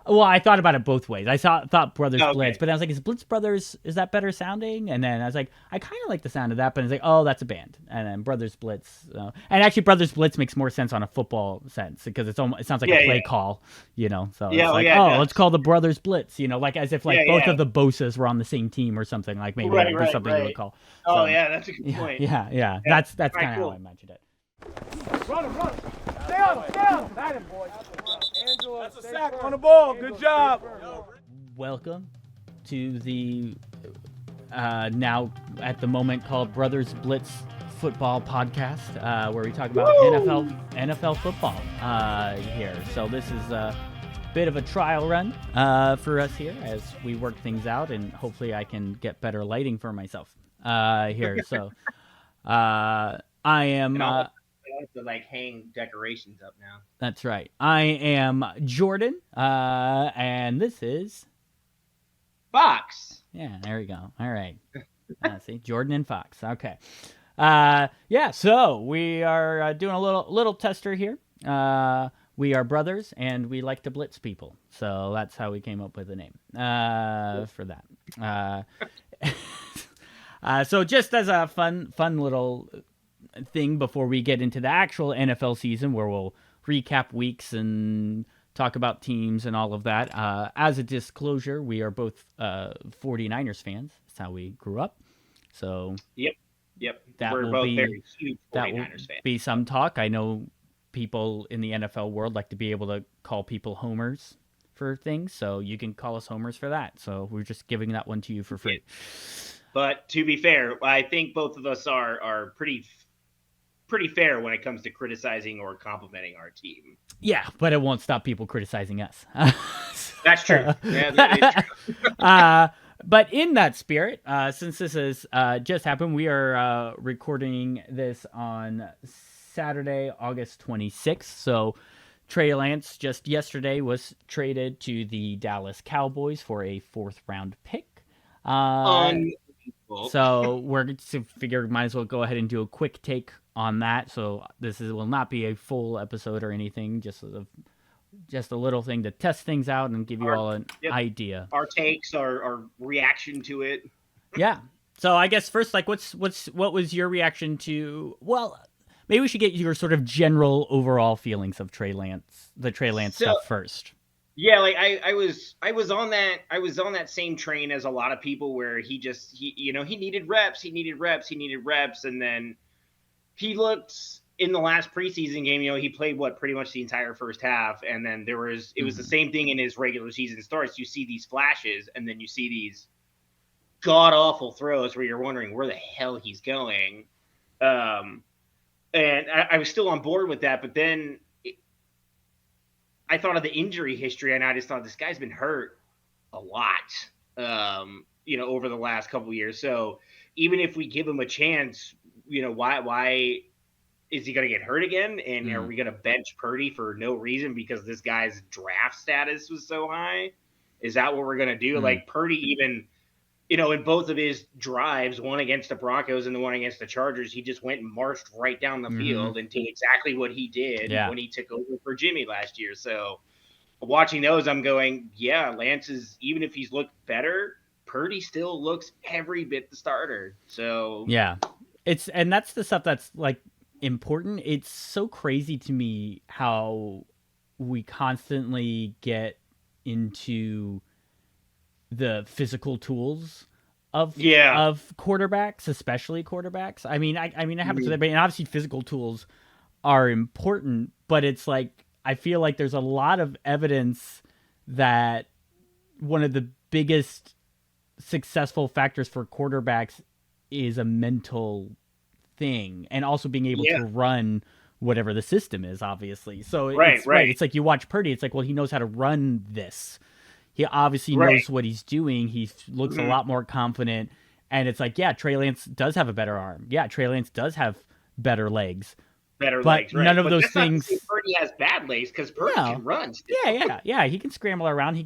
Well, I thought about it both ways. I thought Brothers Oh, Blitz, okay. but I was like, is Blitz Brothers, is that better sounding? And then I was like, I kind of like the sound of that, but it's like, oh, that's a band. And then Brothers Blitz, and actually Brothers Blitz makes more sense on a football sense because it sounds like a Yeah, play yeah, call, So yeah. it's Oh, like, yeah, it oh, let's does. call the Brothers Blitz, like as if Yeah, like both yeah. of the Bosas were on the same team or something. Like maybe that Right, would be right, something you would right. call. Oh, So yeah, that's a good yeah, point. yeah, yeah. Yeah. That's All right, kind of how I cool. imagined it. Run him, run him. Stay on him, stay on him. Got him, boys. Angela, that's a sack on the ball. Good job. Welcome to the now at the moment called Brothers Blitz Football Podcast, where we talk about NFL football here. So this is a bit of a trial run for us here as we work things out, and hopefully I can get better lighting for myself here. So I am. And I'll have to like hang decorations up now. That's right. I am Jordan, and this is. Fox. Yeah, there we go. All right. See, Jordan and Fox. Okay. Yeah. So we are doing a little tester here. We are brothers, and we like to blitz people. So that's how we came up with the name for that. So just as a fun little thing before we get into the actual NFL season, where we'll recap weeks and talk about teams and all of that. As a disclosure, we are both 49ers fans. That's how we grew up. So Yep. that We're will both be very huge that 49ers will fans. be some talk. I know people in the NFL world like to be able to call people homers for things, so you can call us homers for that. So we're just giving that one to you for free. But to be fair, I think both of us are pretty fair when it comes to criticizing or complimenting our team. Yeah, but it won't stop people criticizing us. That's true. Yeah, that is true. But in that spirit, since this has just happened, we are recording this on Saturday, August 26th. So Trey Lance just yesterday was traded to the Dallas Cowboys for a 4th-round pick. So we're to figure might as well go ahead and do a quick take on that. So this will not be a full episode or anything, just a little thing to test things out and give you all an idea. Our takes, our reaction to it. Yeah. So I guess first, like, what was your reaction to? Well, maybe we should get your sort of general overall feelings of the Trey Lance stuff first. Yeah, like I was on that same train as a lot of people where he needed reps, and then he looked in the last preseason game, he played pretty much the entire first half, and then it was the same thing in his regular season starts. You see these flashes, and then you see these god awful throws where you're wondering where the hell he's going. And I was still on board with that, but then I thought of the injury history, and I just thought this guy's been hurt a lot, over the last couple of years. So even if we give him a chance, why is he going to get hurt again? And are we going to bench Purdy for no reason because this guy's draft status was so high? Is that what we're going to do? Like Purdy even, in both of his drives, one against the Broncos and the one against the Chargers, he just went and marched right down the field and did exactly what he did when he took over for Jimmy last year. So watching those, I'm going, yeah, Lance is, even if he's looked better, Purdy still looks every bit the starter. So yeah, and that's the stuff that's like important. It's so crazy to me how we constantly get into the physical tools of quarterbacks, especially quarterbacks. I mean, I mean, it happens with everybody, and obviously physical tools are important, but it's like I feel like there's a lot of evidence that one of the biggest successful factors for quarterbacks is a mental thing, and also being able to run whatever the system is, obviously. So it's It's like you watch Purdy, it's like, well, he knows how to run this. He obviously knows what he's doing. He looks a lot more confident. And it's like, yeah, Trey Lance does have a better arm. Yeah, Trey Lance does have better legs. But none of those things. Purdy has bad legs because Purdy can run. Still. Yeah. He can scramble around. He's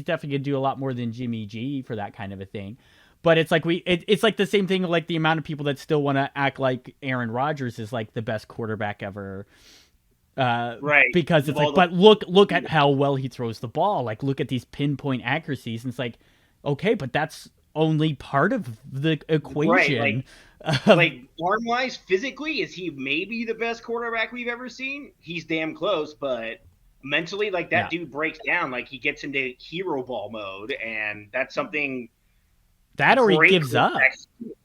definitely gonna do a lot more than Jimmy G for that kind of a thing. But it's like it's like the same thing, like the amount of people that still want to act like Aaron Rodgers is like the best quarterback ever. Right. Because it's like, but look at how well he throws the ball. Like, look at these pinpoint accuracies. And it's like, okay, but that's only part of the equation. Right. Like arm wise, physically, is he maybe the best quarterback we've ever seen? He's damn close, but mentally, like that dude breaks down. Like he gets into hero ball mode, and that's something that or he gives up.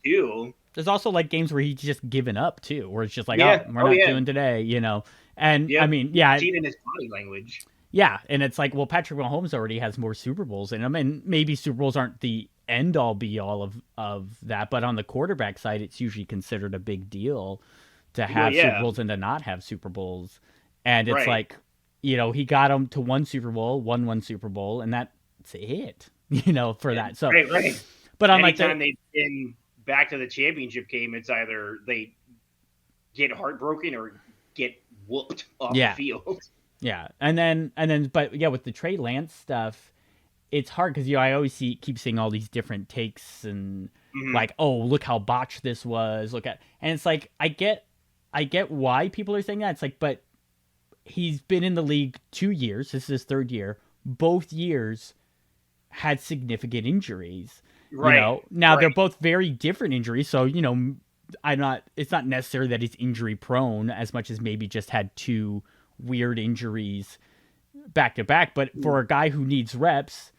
Do. There's also like games where he's just given up too, where it's just like, we're not doing today, you know. And I mean, seen in his body language. Yeah, and it's like, well, Patrick Mahomes already has more Super Bowls in him, and maybe Super Bowls aren't the end all be all of that, but on the quarterback side, it's usually considered a big deal to have Super Bowls and to not have Super Bowls. And it's like, you know, he got him to one Super Bowl, won one Super Bowl, and that's it, you know, for that. So, but on anytime they've been back to the championship game, it's either they get heartbroken or get whooped off the field. Yeah, and then, but yeah, with the Trey Lance stuff, it's hard because I always keep seeing all these different takes and like, oh, look how botched this was. Look at, and it's like I get why people are saying that. It's like, but he's been in the league 2 years. This is his third year. Both years had significant injuries. Right. You know, now they're both very different injuries, so you know, it's not necessary that he's injury prone as much as maybe just had two weird injuries back to back. But for a guy who needs reps,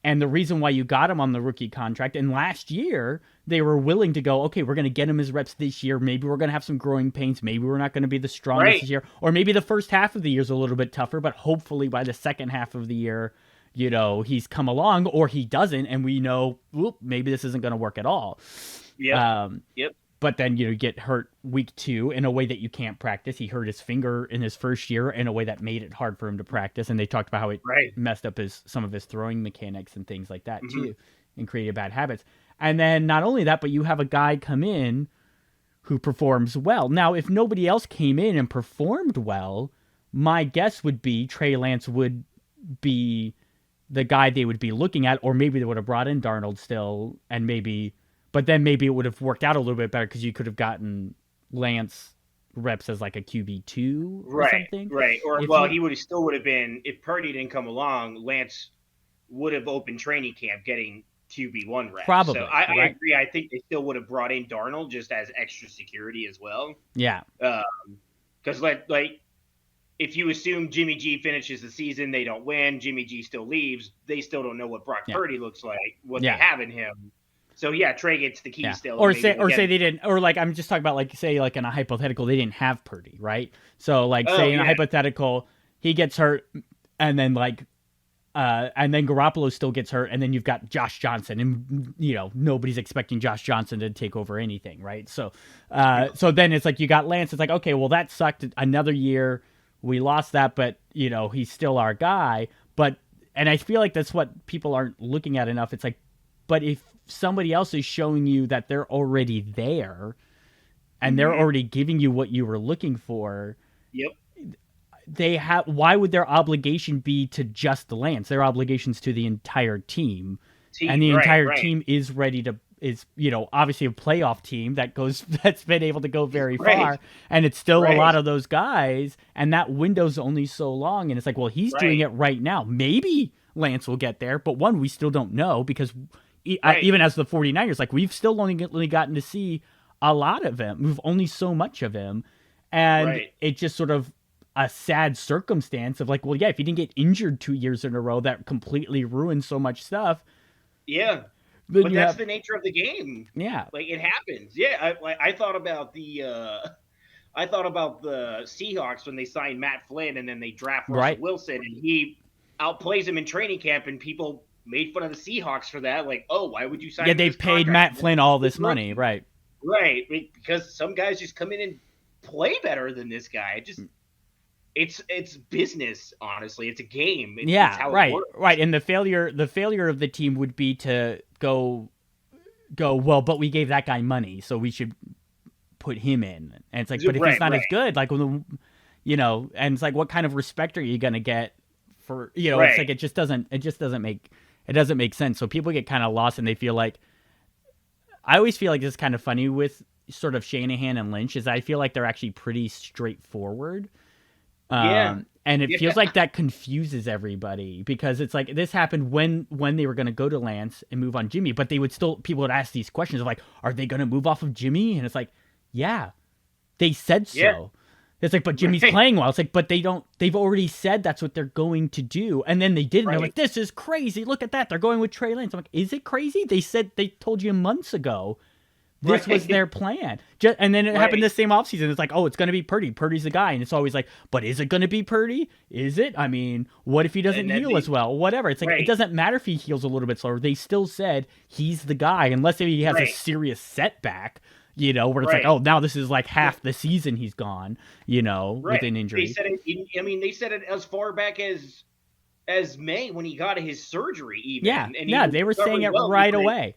and the reason why you got him on the rookie contract, and last year they were willing to go, okay, we're going to get him his reps this year. Maybe we're going to have some growing pains. Maybe we're not going to be the strongest this year, or maybe the first half of the year is a little bit tougher, but hopefully by the second half of the year, you know, he's come along, or he doesn't, and we know, maybe this isn't going to work at all. Yep. But then, you know, get hurt week 2 in a way that you can't practice. He hurt his finger in his first year in a way that made it hard for him to practice. And they talked about how it messed up some of his throwing mechanics and things like that too, and created bad habits. And then not only that, but you have a guy come in who performs well. Now, if nobody else came in and performed well, my guess would be Trey Lance would be the guy they would be looking at, or maybe they would have brought in Darnold still, and maybe... But then maybe it would have worked out a little bit better because you could have gotten Lance reps as like a QB2 or something. Right. Or, he still would have been, if Purdy didn't come along, Lance would have opened training camp getting QB1 reps. Probably. So I agree. I think they still would have brought in Darnold just as extra security as well. Yeah. Because, like, if you assume Jimmy G finishes the season, they don't win, Jimmy G still leaves, they still don't know what Brock Purdy looks like, what they have in him. So Trey gets the key still. Or say they didn't, or like I'm just talking about like say like in a hypothetical they didn't have Purdy, right? So like say in a hypothetical he gets hurt, and then and then Garoppolo still gets hurt, and then you've got Josh Johnson, and you know nobody's expecting Josh Johnson to take over anything, right? So so then it's like you got Lance. It's like, okay, well that sucked. Another year we lost that, but you know he's still our guy. And I feel like that's what people aren't looking at enough. It's like, but if somebody else is showing you that they're already there and they're already giving you what you were looking for. Yep. Why would their obligation be to just the Lance? Their obligation's to the entire team. And the entire team is ready to, you know, obviously a playoff team that's been able to go very far. And it's still a lot of those guys. And that window's only so long. And it's like, well, he's doing it right now. Maybe Lance will get there, but we still don't know because even as the 49ers, like we've still only gotten to see a lot of him. We've only so much of him. And it's just sort of a sad circumstance of like, well, yeah, if he didn't get injured 2 years in a row, that completely ruined so much stuff. Yeah. But that's the nature of the game. Yeah. Like it happens. Yeah. I thought about the Seahawks when they signed Matt Flynn and then they draft Russell Wilson and he outplays him in training camp and people made fun of the Seahawks for that. Like, oh, why would you sign? Yeah, they paid Matt Flynn all this money, right? Right, because some guys just come in and play better than this guy. It's business, honestly. It's a game. It's how it works. Right. And the failure of the team would be to go. Well, but we gave that guy money, so we should put him in. And it's like, but if he's not as good, like you know, and it's like, what kind of respect are you gonna get for you know? It's like it just doesn't make sense. So people get kind of lost and they feel like, I always feel like this is kind of funny with sort of Shanahan and Lynch is I feel like they're actually pretty straightforward Yeah. And it Yeah. feels like that confuses everybody because it's like this happened when they were going to go to Lance and move on Jimmy, but people would ask these questions of like, are they going to move off of Jimmy? And it's like, yeah, they said Yeah. so. It's like, but Jimmy's playing well. It's like, but they've already said that's what they're going to do. And then they did, and they're like, this is crazy. Look at that. They're going with Trey Lance. I'm like, is it crazy? They told you months ago this was their plan. And then it happened the same offseason. It's like, oh, it's going to be Purdy. Purdy's the guy. And it's always like, but is it going to be Purdy? Is it? I mean, what if he doesn't heal as well? Whatever. It's like, it doesn't matter if he heals a little bit slower. They still said he's the guy, unless he has a serious setback, you know, where it's like, oh, now this is like half the season he's gone, you know, with an injury. They said it, I mean, they said it as far back as May when he got his surgery even. Yeah, and they were saying it right away.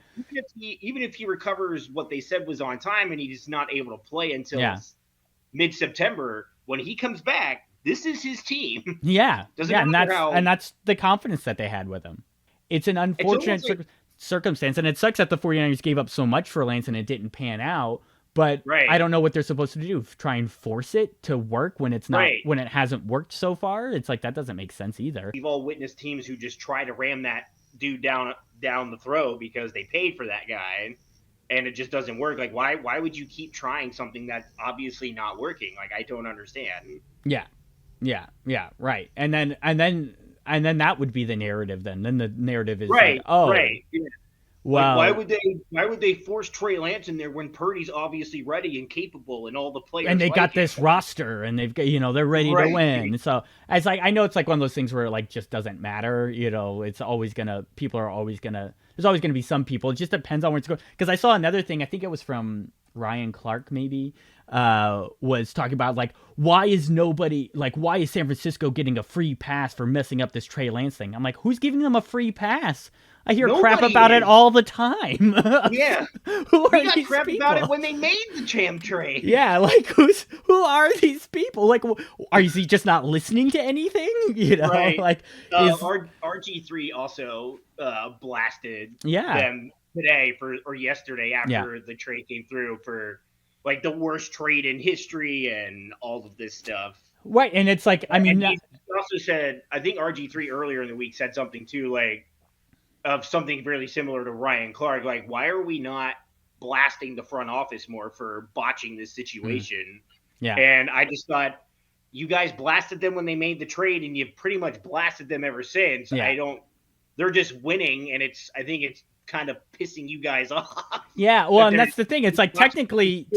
Even if he recovers what they said was on time and he's not able to play until mid-September, when he comes back, this is his team. Yeah, and that's the confidence that they had with him. It's an unfortunate circumstance, and it sucks that the 49ers gave up so much for Lance and it didn't pan out. But I don't know what they're supposed to do. Try and force it to work when it's not when it hasn't worked so far. It's like that doesn't make sense either. We've all witnessed teams who just try to ram that dude down the throat because they paid for that guy, and it just doesn't work. Like why would you keep trying something that's obviously not working? Like I don't understand. Yeah, right. And then that would be the narrative. Then the narrative is like, oh. Right. Yeah. Wow. Like why would they force Trey Lance in there when Purdy's obviously ready and capable and all the players and they got this roster and they've got, you know, they're ready to win. So it's like, I know it's like one of those things where it like just doesn't matter, you know, it's always gonna, there's always gonna be some people. It just depends on where it's going. Because I saw another thing, I think it was from Ryan Clark maybe, was talking about like, why is San Francisco getting a free pass for messing up this Trey Lance thing? I'm like, who's giving them a free pass? I hear crap about it all the time. Yeah. Who are we got these crap people? About it when they made the champ trade. Yeah, like who are these people? Like, is he just not listening to anything? You know, like RG3 also blasted them today or yesterday after the trade came through for like the worst trade in history and all of this stuff. Right, and it's like, I mean, he also said, I think RG3 earlier in the week said something too, like, of something really similar to Ryan Clark. Like, why are we not blasting the front office more for botching this situation? Yeah. And I just thought, you guys blasted them when they made the trade, and you've pretty much blasted them ever since. Yeah. They're just winning, and I think it's kind of pissing you guys off. Yeah, well, and that's the thing. It's like technically,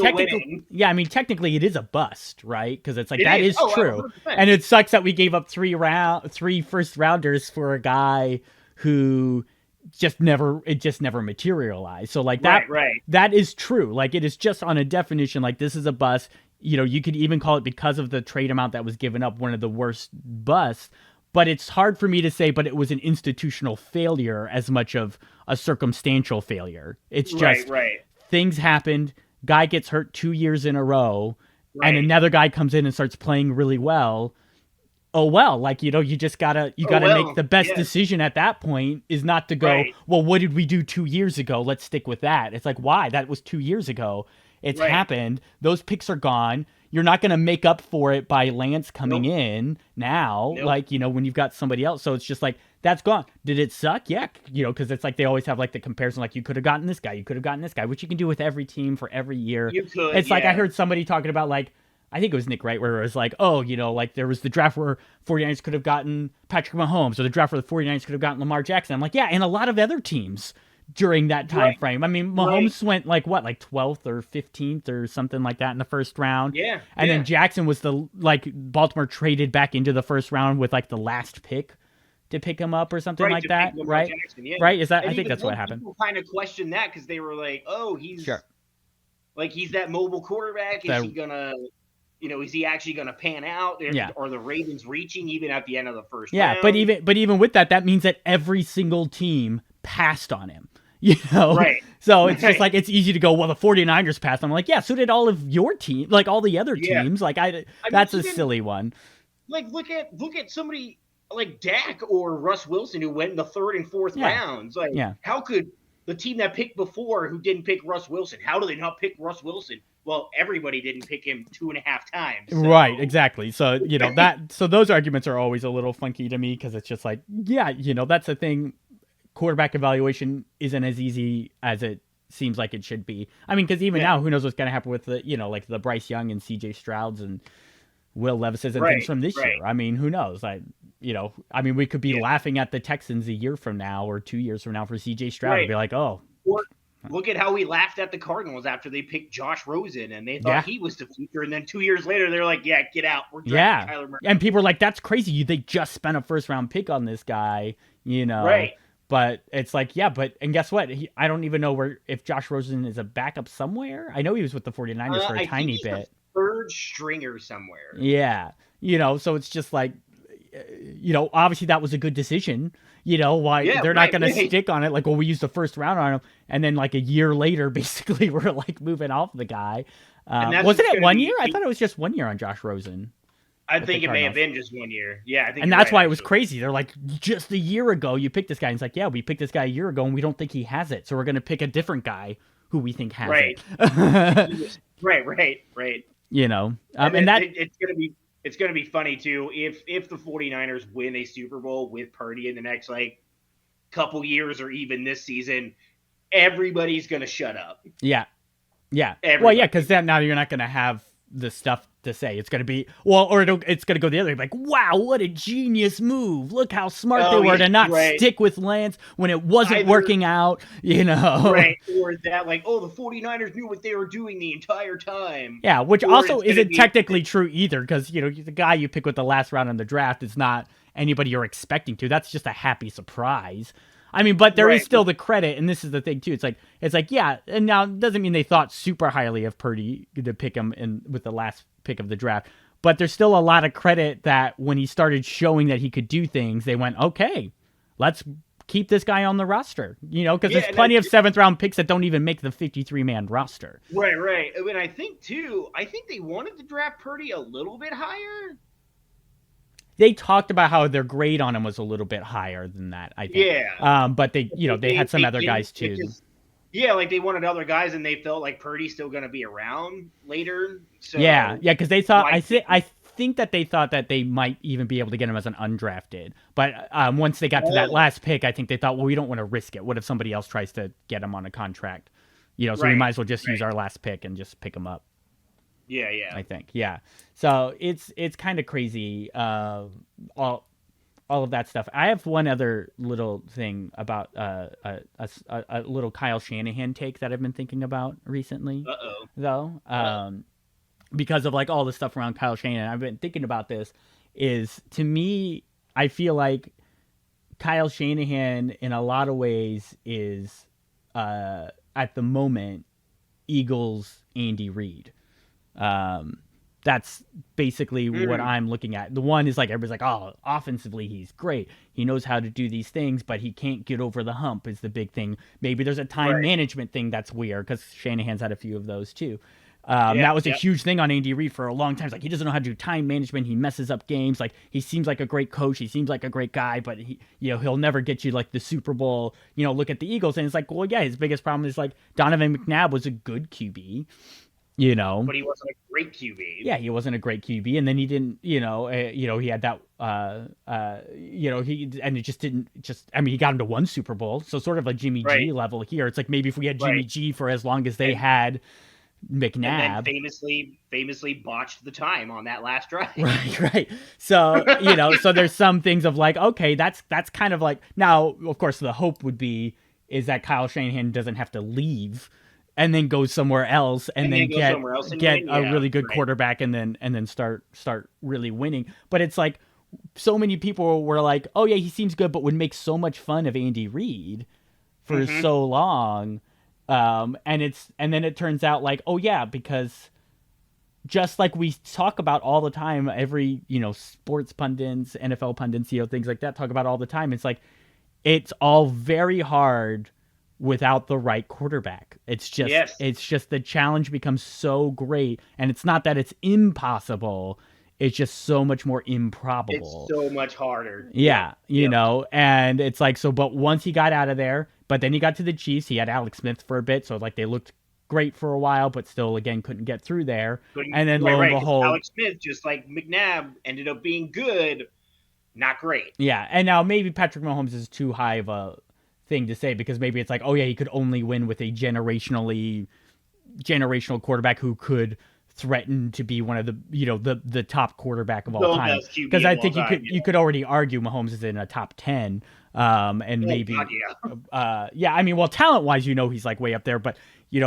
yeah, I mean, technically it is a bust, right? Because it's like that is true. 100%. And it sucks that we gave up three first rounders for a guy who just never materialized. So like that is true. Like it is just on a definition, like this is a bust. You know, you could even call it, because of the trade amount that was given up, one of the worst busts. But it's hard for me to say, but it was an institutional failure as much of a circumstantial failure. It's just things happened. Guy gets hurt 2 years in a row, and another guy comes in and starts playing really well. Oh, well, like, you know, you gotta make the best decision at that point is not to go, well, what did we do 2 years ago? Let's stick with that. It's like, why? That was 2 years ago. It's happened. Those picks are gone. You're not going to make up for it by Lance coming in now, like, you know, when you've got somebody else. So it's just like, that's gone. Did it suck? Yeah. You know, because it's like they always have like the comparison, like you could have gotten this guy, you could have gotten this guy, which you can do with every team for every year. You could, it's like I heard somebody talking about like, I think it was Nick Wright, where it was like, oh, you know, like there was the draft where 49ers could have gotten Patrick Mahomes, or the draft where the 49ers could have gotten Lamar Jackson. I'm like, yeah, and a lot of other teams during that time frame. I mean, Mahomes went like 12th or 15th or something like that in the first round. Yeah. And then Jackson was Baltimore traded back into the first round with like the last pick to pick him up or something like that, right? Jackson, Right? Is that? I think that's what happened. People kind of questioned that because they were like, "Oh, he's that mobile quarterback. Is he gonna?" You know, is he actually going to pan out? Are the Ravens reaching even at the end of the first round? Yeah, but even with that means that every single team passed on him. You know? Right. So it's just like, it's easy to go, well, the 49ers passed. I'm like, yeah, so did all of your team, like all the other teams. Like that's a silly one. Like look at somebody like Dak or Russ Wilson who went in the third and fourth rounds. Like how could the team that picked before who didn't pick Russ Wilson. How do they not pick Russ Wilson? Well, everybody didn't pick him 2.5 times. So. Right, exactly. So, so those arguments are always a little funky to me because it's just like, yeah, that's the thing. Quarterback evaluation isn't as easy as it seems like it should be. I mean, because even now, who knows what's going to happen with the, like the Bryce Young and CJ Strouds and Will Levises and things from this year. I mean, who knows? We could be laughing at the Texans a year from now or 2 years from now for CJ Stroud and be like, oh. Or look at how we laughed at the Cardinals after they picked Josh Rosen and they thought he was the future. And then 2 years later, they're like, yeah, get out. We're drafting Kyler Murray. And people are like, that's crazy. They just spent a first-round pick on this guy, Right. But it's like, and guess what? I don't even know if Josh Rosen is a backup somewhere. I know he was with the 49ers for a tiny bit. Third stringer somewhere. Yeah. So it's just like, obviously that was a good decision. Why they're not going to stick on it. Like, well, we used the first round on him. And then like a year later, basically we're like moving off the guy. Wasn't it 1 year? I thought it was just 1 year on Josh Rosen. I think it may have been just 1 year. Yeah, I think. And that's why it was crazy. They're like, just a year ago, you picked this guy. And it's like, yeah, we picked this guy a year ago, and we don't think he has it. So we're going to pick a different guy who we think has it. Right. And that it's gonna be funny too if the 49ers win a Super Bowl with Purdy in the next couple years or even this season, everybody's gonna shut up. Yeah. Everybody. Well, yeah, because then now you're not gonna have the stuff to say. It's going to be, it's going to go the other way. Like, wow, what a genius move. Look how smart they were to not stick with Lance when it wasn't working out, Right. Or that the 49ers knew what they were doing the entire time. Yeah, which also isn't technically true either because, the guy you pick with the last round in the draft is not anybody you're expecting to. That's just a happy surprise. I mean, but there is still the credit, and this is the thing too. It's like, yeah, and now it doesn't mean they thought super highly of Purdy to pick him with the last pick of the draft, but there's still a lot of credit that when he started showing that he could do things, they went, okay, let's keep this guy on the roster, because there's plenty of 7th round picks that don't even make the 53-man roster. Right. And I think they wanted to draft Purdy a little bit higher. They talked about how their grade on him was a little bit higher than that, I think. Yeah. But they had some other guys too. They wanted other guys, and they felt like Purdy's still going to be around later. So, because they thought I think that they thought that they might even be able to get him as an undrafted. But once they got to that last pick, I think they thought, well, we don't want to risk it. What if somebody else tries to get him on a contract? So we might as well just use our last pick and just pick him up. Yeah. I think, So it's kind of crazy, all of that stuff. I have one other little thing about a little Kyle Shanahan take that I've been thinking about recently. Because of all the stuff around Kyle Shanahan. I've been thinking about this. Is to me, I feel like Kyle Shanahan in a lot of ways is at the moment Eagles Andy Reid. That's basically what I'm looking at. The one is everybody's like, oh, offensively he's great. He knows how to do these things, but he can't get over the hump is the big thing. Maybe there's a time management thing that's weird because Shanahan's had a few of those too. That was a huge thing on Andy Reid for a long time. It's he doesn't know how to do time management. He messes up games. He seems like a great coach. He seems like a great guy, but he'll never get you the Super Bowl. Look at the Eagles, and it's well, yeah, his biggest problem is Donovan McNabb was a good QB. But he wasn't a great QB. Yeah, he wasn't a great QB, and then he didn't. He had that. It just didn't. He got him to one Super Bowl, so sort of Jimmy G level here. It's maybe if we had Jimmy G for as long as they had McNabb, and then famously botched the time on that last drive. Right. So so there's some things of okay, that's kind of now. Of course, the hope would be is that Kyle Shanahan doesn't have to leave. And then go somewhere else, and then get a really good quarterback, and then start really winning. But it's so many people were like, "Oh yeah, he seems good," but would make so much fun of Andy Reid for so long, and then it turns out oh yeah, because just like we talk about all the time, every sports pundits, NFL pundits, things like that talk about all the time. It's it's all very hard without the right quarterback. It's just the challenge becomes so great, and it's not that it's impossible. It's just so much more improbable. It's so much harder. Yeah, and it's so. But once he got out of there, But then he got to the Chiefs. He had Alex Smith for a bit, so like they looked great for a while, but still again couldn't get through there. And then lo and behold, Alex Smith, just like McNabb, ended up being good, not great. Yeah, and now maybe Patrick Mahomes is too high of a thing to say because maybe it's like, oh yeah, he could only win with a generational quarterback who could threaten to be one of the top quarterback of all time. Because I think you could already argue Mahomes is in a top 10, and maybe I mean, well, talent wise, he's like way up there, but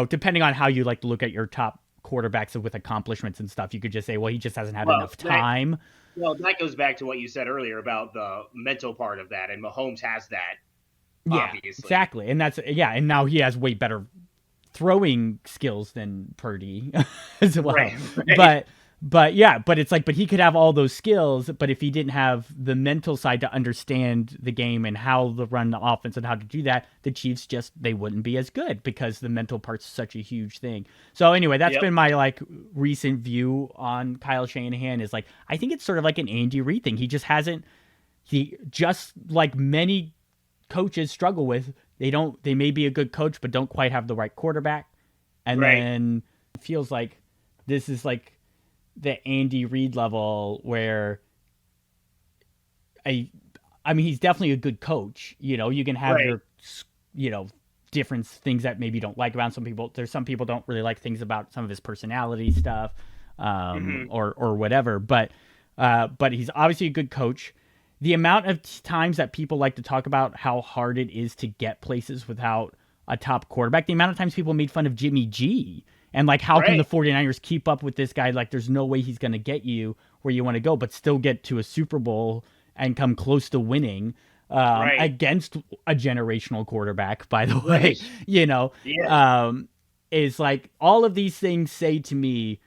depending on how you like to look at your top quarterbacks with accomplishments and stuff, you could just say, well, he just hasn't had enough time. That goes back to what you said earlier about the mental part of that, and Mahomes has that. Yeah, obviously. Exactly, and and now he has way better throwing skills than Purdy as well. Right. But it's like, but he could have all those skills, but if he didn't have the mental side to understand the game and how to run the offense and how to do that, the Chiefs they wouldn't be as good because the mental part's such a huge thing. So anyway, that's been my like recent view on Kyle Shanahan is like, I think it's sort of like an Andy Reid thing. He just like many coaches struggle with, they may be a good coach, but don't quite have the right quarterback. And then it feels like this is like the Andy Reid level where I mean, he's definitely a good coach. You can have your, different things that maybe you don't like about some people. There's some people don't really like things about some of his personality stuff, or whatever. But he's obviously a good coach. The amount of times that people like to talk about how hard it is to get places without a top quarterback, the amount of times people made fun of Jimmy G and like, how can the 49ers keep up with this guy? Like, there's no way he's going to get you where you want to go, but still get to a Super Bowl and come close to winning against a generational quarterback, by the way, is like all of these things say to me,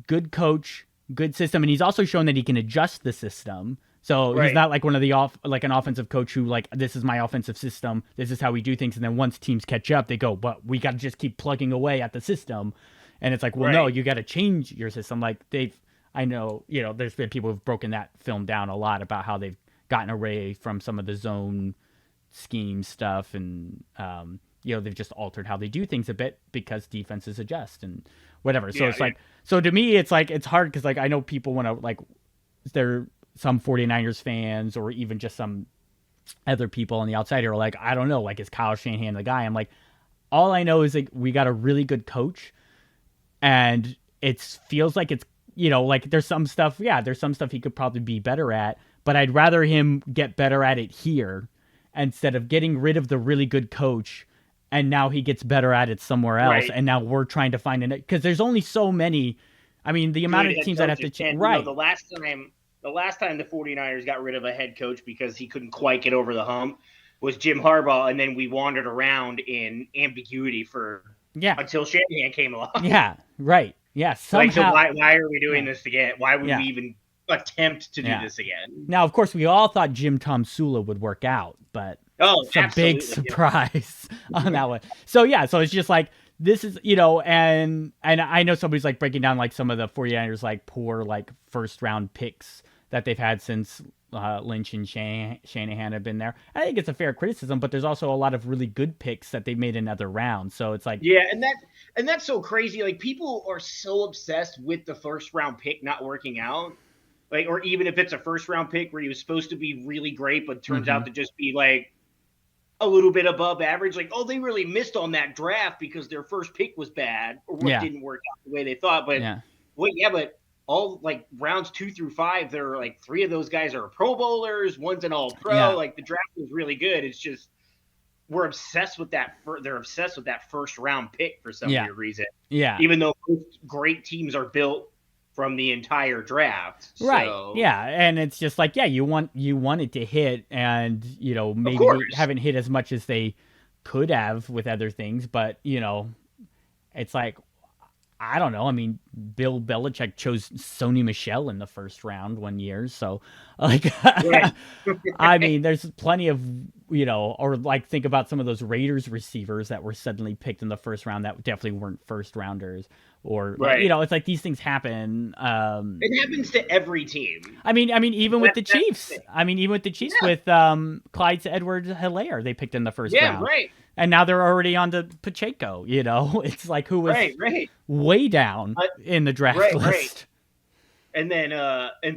good coach, good system. And he's also shown that he can adjust the system. So he's not like one of like an offensive coach who like, this is my offensive system, this is how we do things. And then once teams catch up, they go, but we got to just keep plugging away at the system. And it's like, well, no, you got to change your system. Like I know, there's been people who've broken that film down a lot about how they've gotten away from some of the zone scheme stuff. And, they've just altered how they do things a bit because defenses adjust and whatever. So like, so to me, it's like, it's hard. Cause like, I know people want to like, some 49ers fans or even just some other people on the outside are like, I don't know, like, is Kyle Shanahan the guy? I'm like, all I know is like, we got a really good coach and it feels like it's, like there's some stuff he could probably be better at, but I'd rather him get better at it here instead of getting rid of the really good coach and now he gets better at it somewhere else. And now we're trying to find it because there's only so many. I mean, the amount of teams that have to change. The last time the 49ers got rid of a head coach because he couldn't quite get over the hump was Jim Harbaugh, and then we wandered around in ambiguity until Shanahan came along. Yeah, right. Yeah, somehow. Like, so why are we doing this again? Why would we even attempt to do this again? Now, of course, we all thought Jim Tom Sula would work out, but it's a big surprise on that one. So, so it's just like, this is, and I know somebody's like breaking down like some of the 49ers like poor like first round picks that they've had since Lynch and Shanahan have been there. I think it's a fair criticism, but there's also a lot of really good picks that they've made in other rounds. So it's like, and that's so crazy. Like, people are so obsessed with the first round pick not working out. Like, or even if it's a first round pick where he was supposed to be really great, but turns out to just be like a little bit above average. Like, oh, they really missed on that draft because their first pick was bad or didn't work out the way they thought. But but all like rounds 2 through 5, there are like 3 of those guys are Pro Bowlers, one's an All Pro. Like, the draft was really good. It's just we're obsessed with that. They're obsessed with that first round pick for some weird reason. Yeah, even though most great teams are built from the entire draft. Right. So. Yeah. And it's just like, you want it to hit and, maybe they haven't hit as much as they could have with other things, but, it's like, I don't know. I mean, Bill Belichick chose Sony Michel in the first round one year. So, like, Right. I mean, there's plenty of, or like think about some of those Raiders receivers that were suddenly picked in the first round that definitely weren't first rounders. Or, Right. it's like these things happen. It happens to every team. I mean, even with the That's the Chiefs. thing. I mean, even with the Chiefs with Clyde Edwards-Helaire, they picked in the first round. Right. And now they're already on to Pacheco, It's like who was Right. way down in the draft list. Right. And then,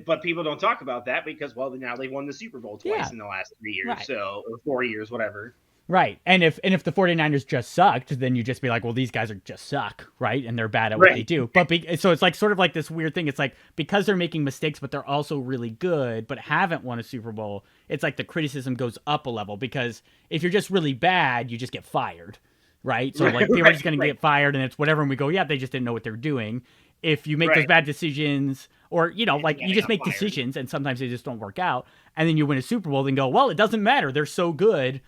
but people don't talk about that because, well, now they won the Super Bowl twice in the last 3 years, Right. or 4 years, whatever. Right. And if the 49ers just sucked, then you just be like, well, these guys are just suck, right? And they're bad at what they do. But so it's like sort of like this weird thing. It's like because they're making mistakes, but they're also really good, but haven't won a Super Bowl, it's like the criticism goes up a level because if you're just really bad, you just get fired, right? So like people are just going to get fired and it's whatever. And we go, yeah, they just didn't know what they're doing. If you make those bad decisions or, like you just make decisions and sometimes they just don't work out and then you win a Super Bowl, then go, well, it doesn't matter. They're so good.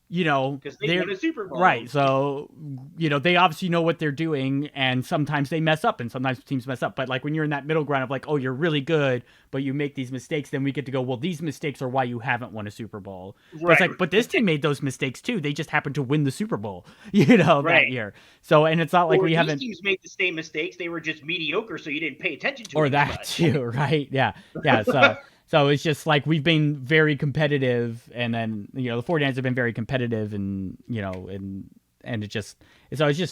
Because they win a Super Bowl. Right. So, they obviously know what they're doing and sometimes they mess up and sometimes teams mess up. But like when you're in that middle ground of like, oh, you're really good, but you make these mistakes, then we get to go, well, these mistakes are why you haven't won a Super Bowl. But it's like, but this team made those mistakes too. They just happened to win the Super Bowl, that year. So, and it's not like we haven't. These teams make the same mistakes. They were just mediocre, so you didn't pay attention to it. Or that too, right? Yeah. Yeah. So it's just like we've been very competitive, and then the 49ers have been very competitive, and and it's just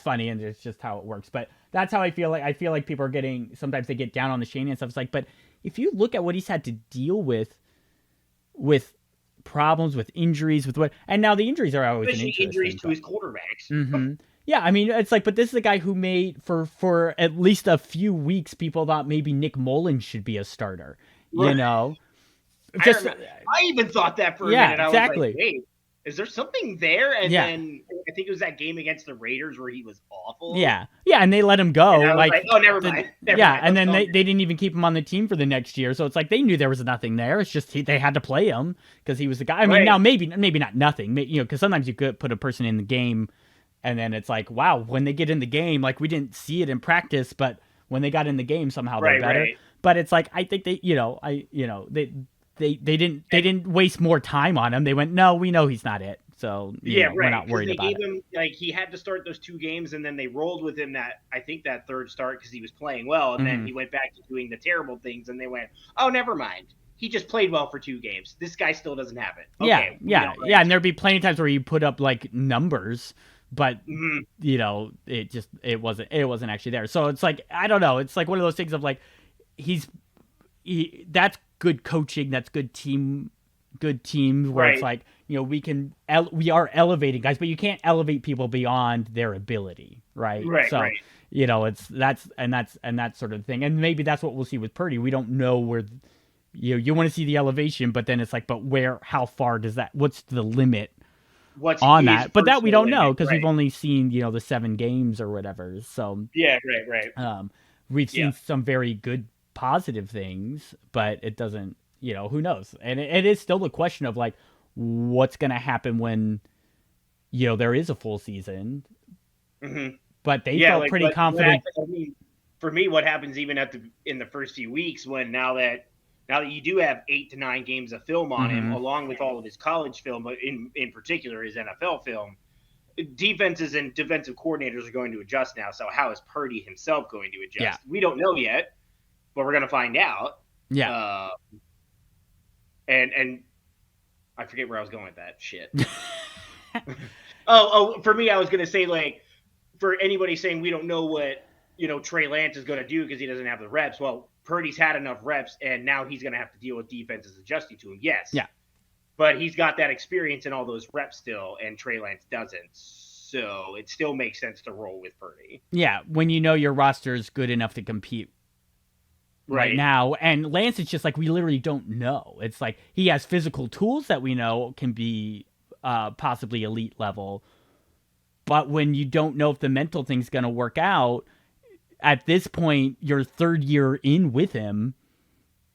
funny, and it's just how it works. But that's how I feel like people are getting sometimes they get down on the Shanahan and stuff. It's like, but if you look at what he's had to deal with problems, with injuries, with what, and now the injuries are always especially an injuries to his quarterbacks. Mm-hmm. Yeah, I mean, it's like, but this is a guy who made for at least a few weeks, people thought maybe Nick Mullins should be a starter. I even thought that for a minute. I exactly. was like, wait, is there something there? And then I think it was that game against the Raiders where he was awful. Yeah, and they let him go. And I was like, oh, never mind. Never mind. And then they didn't even keep him on the team for the next year. So it's like they knew there was nothing there. It's just they had to play him because he was the guy. I mean, now maybe not nothing. Because sometimes you could put a person in the game, and then it's like, wow, when they get in the game, like we didn't see it in practice, but when they got in the game, somehow they're better. Right. But it's like I think they didn't waste more time on him. They went, no, we know he's not it. So we're not worried about it. Him, like he had to start those 2 games, and then they rolled with him that third start because he was playing well, and then he went back to doing the terrible things, and they went, oh, never mind. He just played well for 2 games. This guy still doesn't have it. Okay, and there'd be plenty of times where you put up like numbers, but it wasn't actually there. So it's like I don't know. It's like one of those things of like that's good coaching, that's good teams where it's like we are elevating guys, but you can't elevate people beyond their ability, right? So it's that's sort of thing, and maybe that's what we'll see with Purdy. We don't know where you want to see the elevation, but then it's like, but how far does that? What's the limit? What's on that? But that we don't know because we've only seen the 7 games or whatever. So right. We've seen some very good positive things, but it doesn't, who knows? And it is still the question of like, what's going to happen when, there is a full season. Mm-hmm. But they felt pretty confident. For me, what happens even in the first few weeks when now that you do have 8 to 9 games of film on him, along with all of his college film, but in particular his NFL film, defenses and defensive coordinators are going to adjust now. So how is Purdy himself going to adjust? Yeah. We don't know yet, but we're going to find out. Yeah. And I forget where I was going with that shit. For me, I was going to say, like, for anybody saying we don't know what, Trey Lance is going to do because he doesn't have the reps. Well, Purdy's had enough reps, and now he's going to have to deal with defenses adjusting to him. Yes. Yeah. But he's got that experience and all those reps still, and Trey Lance doesn't. So it still makes sense to roll with Purdy. Yeah, when your roster is good enough to compete right now. And Lance is just like, we literally don't know. It's like he has physical tools that we know can be possibly elite level. But when you don't know if the mental thing's going to work out, at this point, you're 3rd year in with him.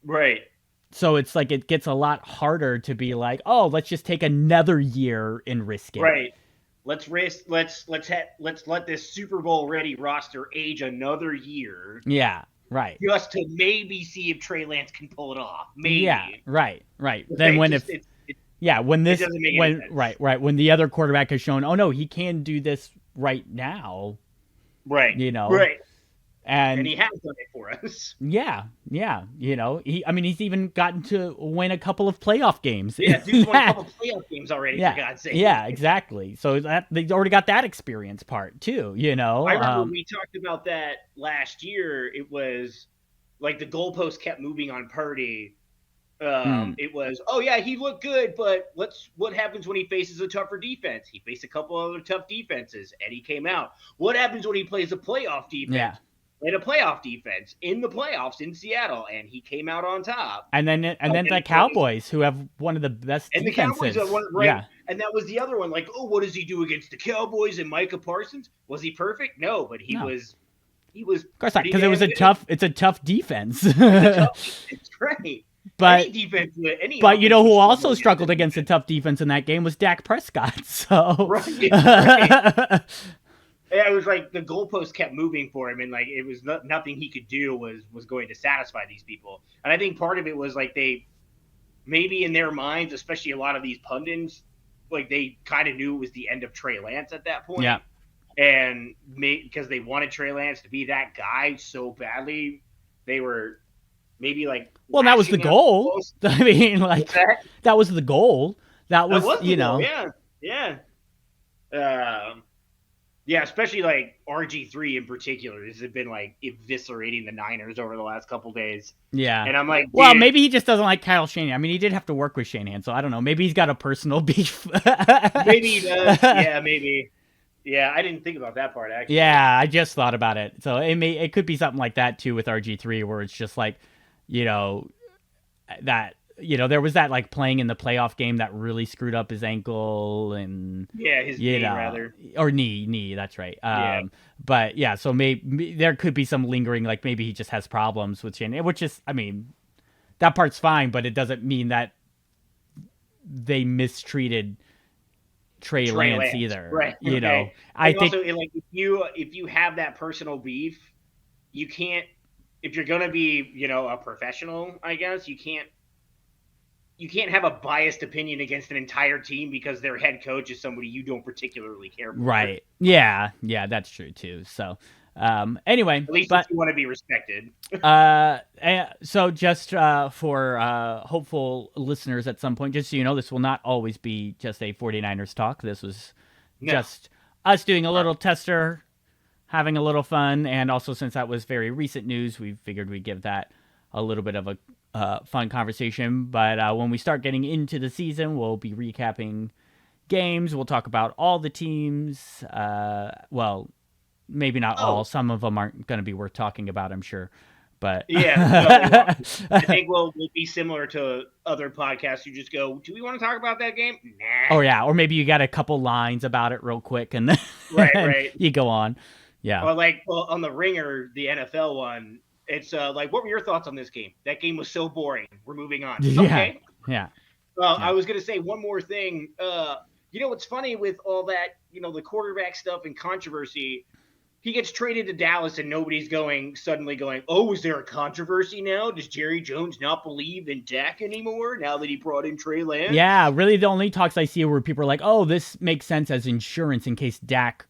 Right. So it's like it gets a lot harder to be like, oh, let's just take another year and risk it. Right. let's let this Super Bowl ready roster age another year. Yeah, right. Just to maybe see if Trey Lance can pull it off. Maybe. Yeah, right. Then when just, when this it doesn't make any sense. right when the other quarterback has shown, oh no, he can do this right now. Right. Right. And he has done it for us. Yeah. He's even gotten to win a couple of playoff games. Yeah, dude's won a couple of playoff games already, for God's sake. Yeah, exactly. So they already got that experience part too, I remember we talked about that last year. It was like the goalpost kept moving on Purdy. It was, oh yeah, he looked good, but what happens when he faces a tougher defense? He faced a couple other tough defenses, and he came out. What happens when he plays a playoff defense? Yeah. Played a playoff defense in the playoffs in Seattle, and he came out on top. And then the Cowboys, who have one of the best defenses. And the Cowboys are one, right? Yeah. And that was the other one. Like, oh, what does he do against the Cowboys and Micah Parsons? Was he perfect? No, but he was. Of course not, because it's a tough defense. It's great. But any defense, but you know who also struggled against a tough defense in that game was Dak Prescott. So right. Yeah, it was like the goalpost kept moving for him, and like it was nothing he could do was going to satisfy these people. And I think part of it was like they maybe in their minds, especially a lot of these pundits, like they kind of knew it was the end of Trey Lance at that point. Yeah. And because they wanted Trey Lance to be that guy so badly, they were maybe like. Well, that was the goal. I mean, like that was the goal. That was you know. Goal. Yeah. Yeah, especially like RG3 in particular. This has been like eviscerating the Niners over the last couple days. Yeah. And I'm like, dude, well, maybe he just doesn't like Kyle Shanahan. I mean, he did have to work with Shanahan, so I don't know. Maybe he's got a personal beef. Maybe he does. Yeah, maybe. Yeah, I didn't think about that part, actually. Yeah, I just thought about it. So it could be something like that, too, with RG3, where it's just like, that, there was that, like, playing in the playoff game that really screwed up his ankle and... Yeah, his knee, rather. Or knee, that's right. Yeah. But, yeah, so maybe there could be some lingering, like, maybe he just has problems with Shanahan, which is, I mean, that part's fine, but it doesn't mean that they mistreated Trey Lance either. Right. I think also, like, if you have that personal beef, you can't, if you're going to be, a professional, I guess, you can't have a biased opinion against an entire team because their head coach is somebody you don't particularly care for. Right. Yeah, that's true too. So, anyway, at least if you want to be respected. So just for hopeful listeners at some point, just so you know, this will not always be just a 49ers talk. This was just us doing a little tester, having a little fun, and also since that was very recent news, we figured we'd give that a little bit of a fun conversation. But when we start getting into the season, we'll be recapping games. We'll talk about all the teams. Well, maybe not all. Some of them aren't going to be worth talking about, I'm sure. But yeah, I think we'll be similar to other podcasts. You just go, do we want to talk about that game? Nah. Oh yeah, or maybe you got a couple lines about it real quick, and then right. You go on. Yeah. Or like on the Ringer, the NFL one. It's like, what were your thoughts on this game? That game was so boring. We're moving on. Okay. Yeah. Well, I was going to say one more thing. What's funny with all that, the quarterback stuff and controversy, he gets traded to Dallas and nobody's suddenly going, oh, is there a controversy now? Does Jerry Jones not believe in Dak anymore now that he brought in Trey Lance? Yeah, really the only talks I see are where people are like, oh, this makes sense as insurance in case Dak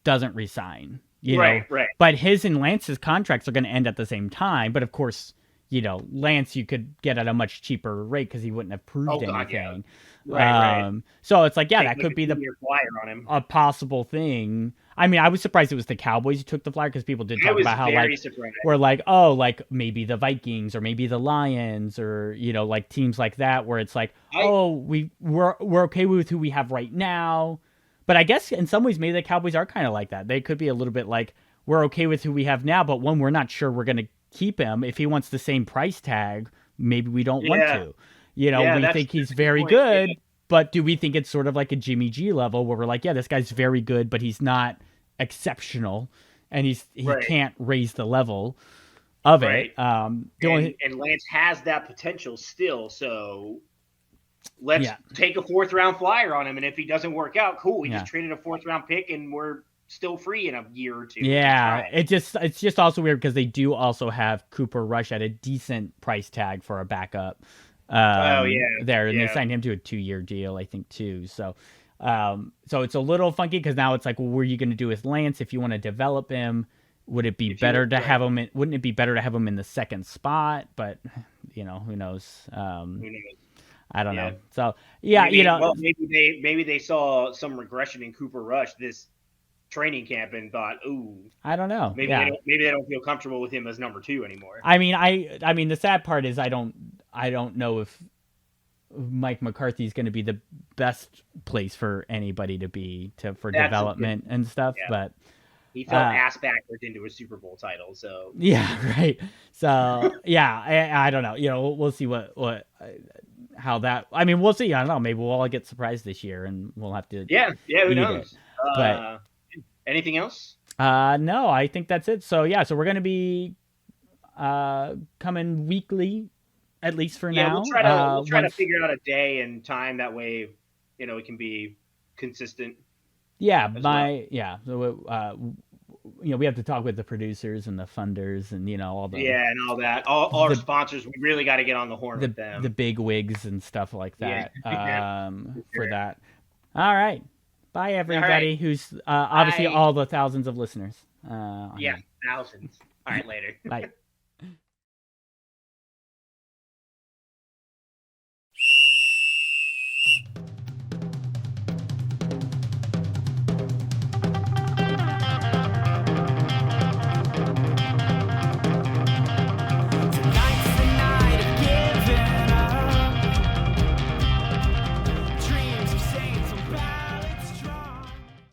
doesn't resign. Right. But his and Lance's contracts are going to end at the same time. But of course, Lance you could get at a much cheaper rate because he wouldn't have proved anything. Yeah. Right. So it's like, that could be flyer on him. A possible thing. I mean, I was surprised it was the Cowboys who took the flyer because people did talk about how we're like, oh, like maybe the Vikings or maybe the Lions or like teams like that where it's like, we're okay with who we have right now. But I guess in some ways, maybe the Cowboys are kind of like that. They could be a little bit like, we're okay with who we have now, but when we're not sure we're going to keep him, if he wants the same price tag, maybe we don't want to. We think he's very good, but do we think it's sort of like a Jimmy G level where we're like, yeah, this guy's very good, but he's not exceptional, and he can't raise the level of it. And Lance has that potential still, so... let's take a 4th-round flyer on him, and if he doesn't work out, cool. We just traded a 4th-round pick, and we're still free in a year or 2. Yeah, it's just also weird because they do also have Cooper Rush at a decent price tag for a backup. There, and they signed him to a 2-year deal, I think, too. So, so it's a little funky because now it's like, well, what are you going to do with Lance if you want to develop him? Would it be better to have him? Wouldn't it be better to have him in the second spot? But who knows? I don't know. So well, maybe they saw some regression in Cooper Rush this training camp and thought, ooh, I don't know. Maybe they don't feel comfortable with him as number 2 anymore. I mean, the sad part is I don't know if Mike McCarthy is going to be the best place for anybody to be for development and stuff, but he fell ass backwards into a Super Bowl title. So right. So I don't know. We'll see how that. I mean, we'll see. I don't know. Maybe we'll all get surprised this year, and we'll have to. Who knows? But anything else? No, I think that's it. So so we're going to be coming weekly, at least for now. We'll try to figure out a day and time. That way, it can be consistent. So, we have to talk with the producers and the funders and all the and all that. All our sponsors, we really got to get on the horn with them. The big wigs and stuff like that. For that. All right. Bye, everybody. Who's obviously all the thousands of listeners. Thousands. All right, later. Bye.